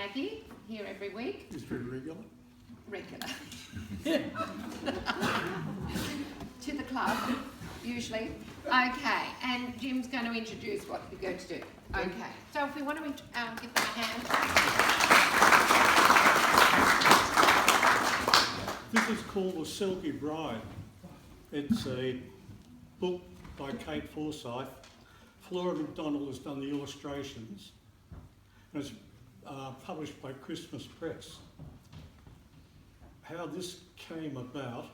Maggie, here every week. It's very regular. Regular. To the club, usually. Okay, and Jim's going to introduce what we're going to do. Okay, so if we want to give them a hand. This is called The Selkie Bride. It's a book by Kate Forsyth. Flora McDonald has done the illustrations. And it's published by Christmas Press. How this came about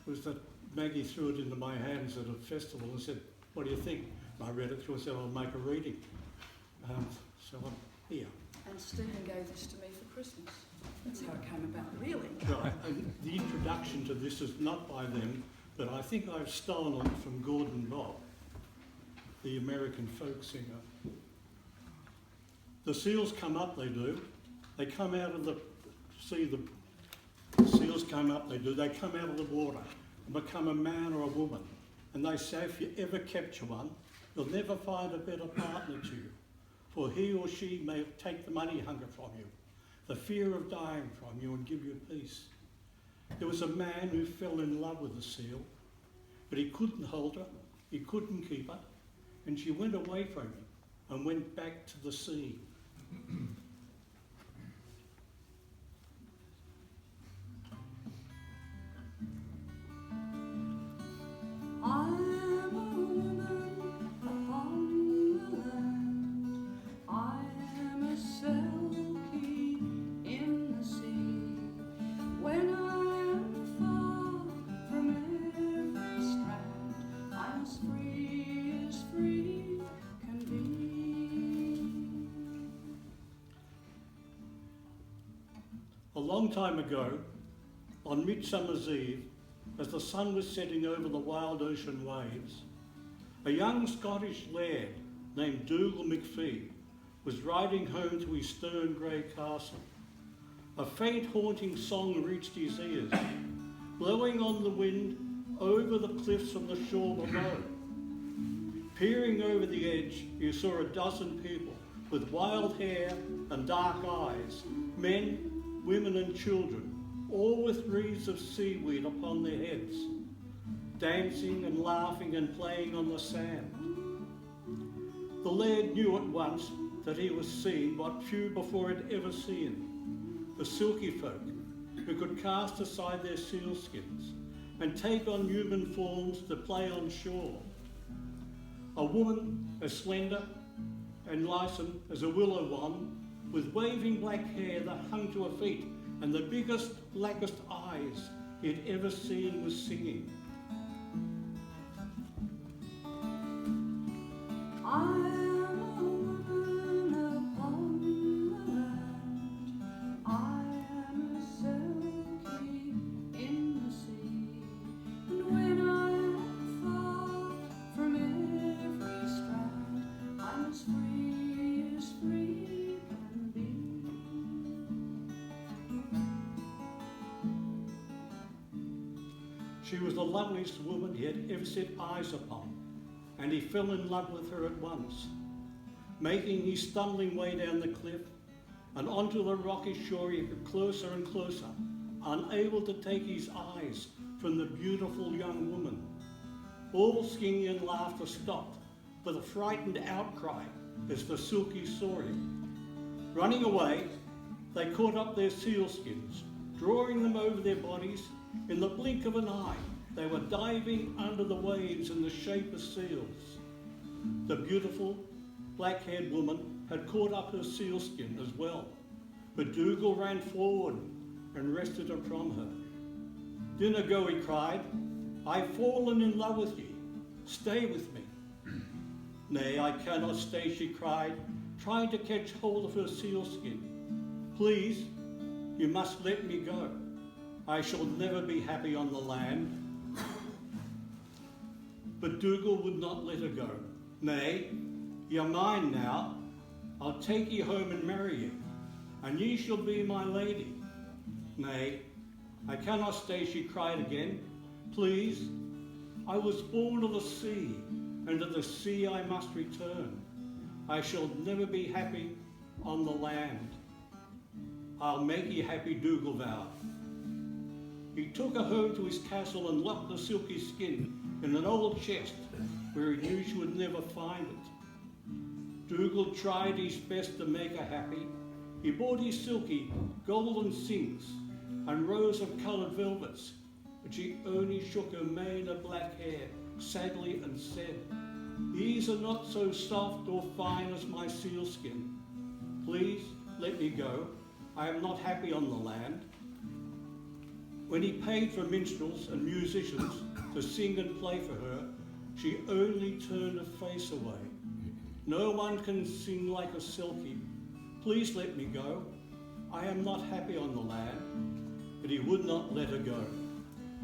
was that Maggie threw it into my hands at a festival and said, "What do you think?" And I read it through and said, "I'll make a reading." So I'm here. And Stephen gave this to me for Christmas. That's how it came about, really. Right, and the introduction to this is not by them, but I think I've stolen it from Gordon Bob, the American folk singer. The seals come up, they do. They come out of the seals come up, they do. They come out of the water and become a man or a woman. And they say, if you ever capture one, you'll never find a better partner to you, for he or she may take the money hunger from you, the fear of dying from you, and give you peace. There was a man who fell in love with the seal, but he couldn't hold her, he couldn't keep her, and she went away from him and went back to the sea. A long time ago, on Midsummer's Eve, as the sun was setting over the wild ocean waves, a young Scottish laird named Dougal McPhee was riding home to his stern grey castle. A faint haunting song reached his ears, blowing on the wind over the cliffs on the shore below. Peering over the edge, you saw a dozen people with wild hair and dark eyes, men, women and children, all with wreaths of seaweed upon their heads, dancing and laughing and playing on the sand. The laird knew at once that he was seeing what few before had ever seen, the silky folk who could cast aside their sealskins and take on human forms to play on shore. A woman as slender and lissom as a willow wand, with waving black hair that hung to her feet, and the biggest, blackest eyes he had ever seen, was singing. I am a woman upon the land. I am a selkie in the sea. And when I am far from every strand, I'm as free can be. She was the loveliest woman he had ever set eyes upon, and he fell in love with her at once. Making his stumbling way down the cliff and onto the rocky shore, he got closer and closer, unable to take his eyes from the beautiful young woman. All singing and laughter stopped with a frightened outcry as the Silkies saw him. Running away, they caught up their sealskins, drawing them over their bodies. In the blink of an eye, they were diving under the waves in the shape of seals. The beautiful, black-haired woman had caught up her sealskin as well, but Dougal ran forward and wrested her from her. "Dinna go," he cried. "I've fallen in love with ye. Stay with me." "Nay, I cannot stay," she cried, trying to catch hold of her sealskin. "Please, you must let me go. I shall never be happy on the land." But Dougal would not let her go. "Nay, you're mine now. I'll take ye home and marry you, and ye shall be my lady." "Nay, I cannot stay," she cried again. "Please, I was born of the sea, and to the sea I must return. I shall never be happy on the land. I'll make ye happy, Dougal vowed. He took her home to his castle and locked the silky skin in an old chest where he knew she would never find it. Dougal tried his best to make her happy. He bought his silky golden sinks and rows of coloured velvets, but she only shook her mane of black hair sadly and said, "These are not so soft or fine as my sealskin. Please let me go. I am not happy on the land." When he paid for minstrels and musicians to sing and play for her, she only turned her face away. "No one can sing like a Selkie. Please let me go. I am not happy on the land." But he would not let her go.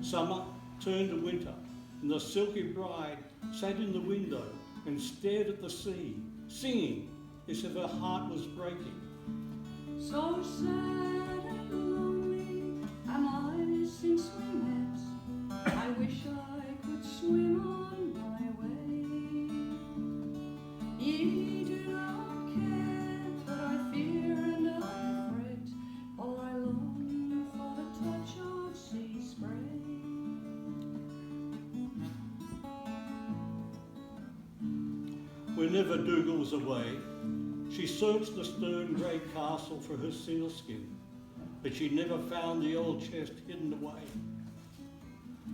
Summer turned to winter, and the Selkie Bride sat in the window and stared at the sea, singing as if her heart was breaking. So sad and lonely am I since we met. I wish I could swim on my way. Ye do not care, but I fear and I fret, while I long for the touch of sea spray. Whenever Dougal was away, she searched the stone grey castle for her sealskin, but she never found the old chest hidden away.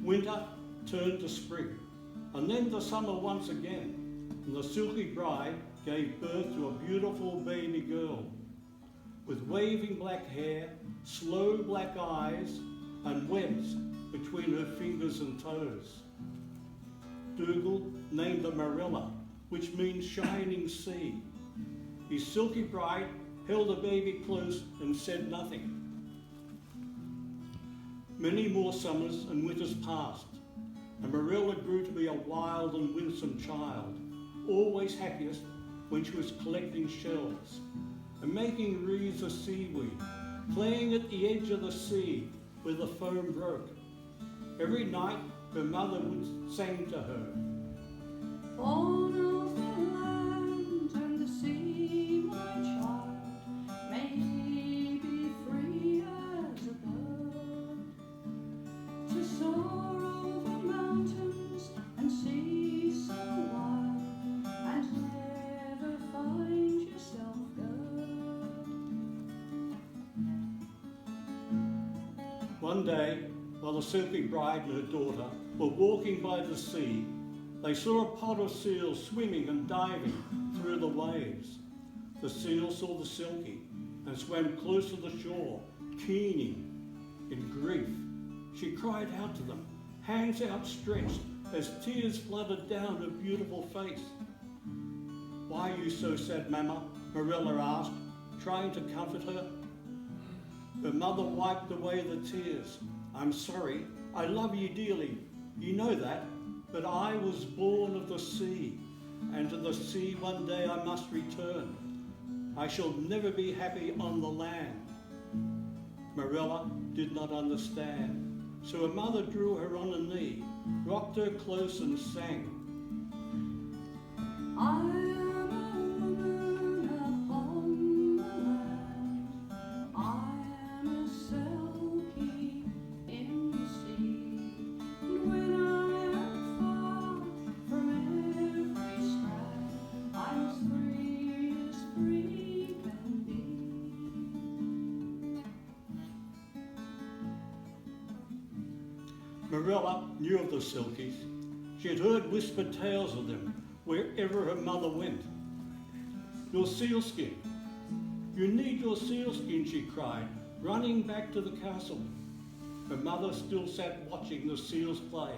Winter turned to spring, and then to summer once again, and the Selkie Bride gave birth to a beautiful baby girl with waving black hair, slow black eyes, and webs between her fingers and toes. Dougal named her Marilla, which means shining sea. His Selkie Bride held the baby close and said nothing. Many more summers and winters passed, and Marilla grew to be a wild and winsome child, always happiest when she was collecting shells and making wreaths of seaweed, playing at the edge of the sea where the foam broke. Every night her mother would sing to her, "Born of the land and the sea, my child, may ye be free as a bird, to soar over mountains and seas so wide, and never find yourself good." One day, while the Selkie Bride and her daughter were walking by the sea, they saw a pod of seals swimming and diving through the waves. The seal saw the Selkie and swam close to the shore, keening in grief. She cried out to them, hands outstretched, as tears flooded down her beautiful face. "Why are you so sad, Mama?" Marilla asked, trying to comfort her. Her mother wiped away the tears. "I'm sorry. I love you dearly. You know that. But I was born of the sea, and to the sea one day I must return. I shall never be happy on the land." Marilla did not understand, so her mother drew her on a knee, rocked her close and sang, "I am a woman upon the land. I am a Selkie in the sea. And when I am far from every strand, I'm as free can be." Marilla knew of the Selkies. She had heard whispered tales of them wherever her mother went. "Your sealskin. You need your sealskin," she cried, running back to the castle. Her mother still sat watching the seals play,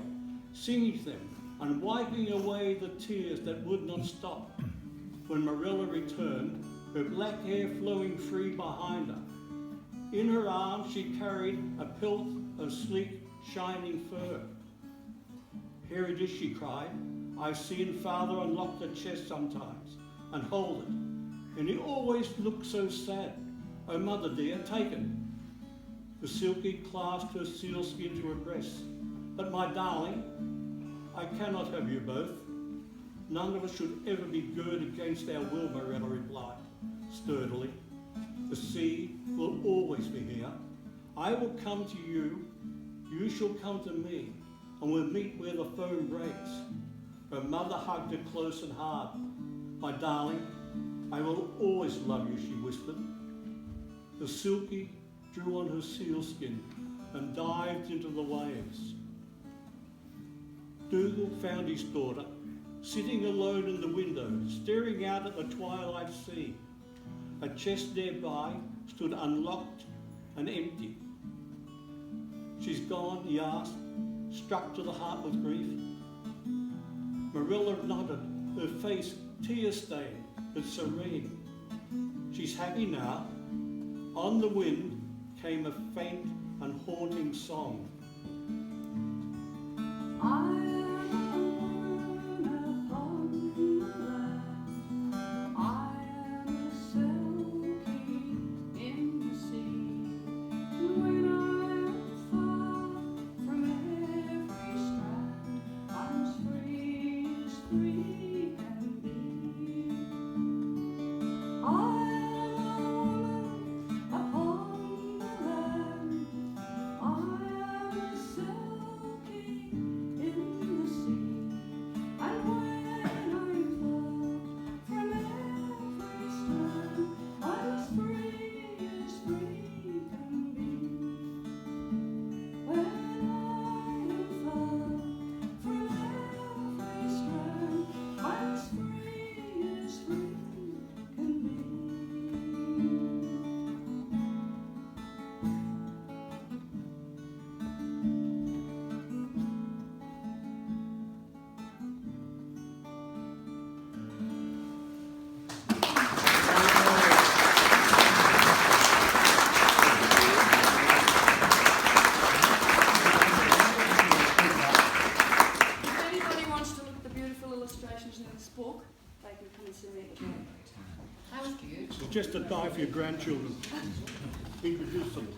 singing to them and wiping away the tears that would not stop. When Marilla returned, her black hair flowing free behind her. In her arms she carried a pelt of sleek, shining fur. "Here it is," she cried. "I've seen Father unlock the chest sometimes and hold it, and he always looks so sad. Oh, Mother dear, take it." The Selkie clasped her sealskin to her breast. "But my darling, I cannot have you both. None of us should ever be girt against our will," Marilla replied. sturdily. The sea will always be here. I will come to you, you shall come to me, and we'll meet where the foam breaks. Her mother hugged her close and hard. My darling, I will always love you, she whispered. The Selkie drew on her sealskin and dived into the waves. Dougal found his daughter, sitting alone in the window, staring out at the twilight sea. A chest nearby stood unlocked and empty. She's gone, he asked, struck to the heart with grief. Marilla nodded, her face tear-stained but serene. She's happy now. On the wind came a faint and haunting song. I am upon the land. I am a Selkie in the sea. When I am far from every strand, I'm as free can be. I am a woman upon the land. I am a Selkie in the sea, and when I'm far from every strand, I'm as free can be. When I am far from every strand, I'm as free can be. If anybody wants to look at the beautiful illustrations in this book, they can come and see me at the back. That was good. Just a die for your grandchildren. Introduce them.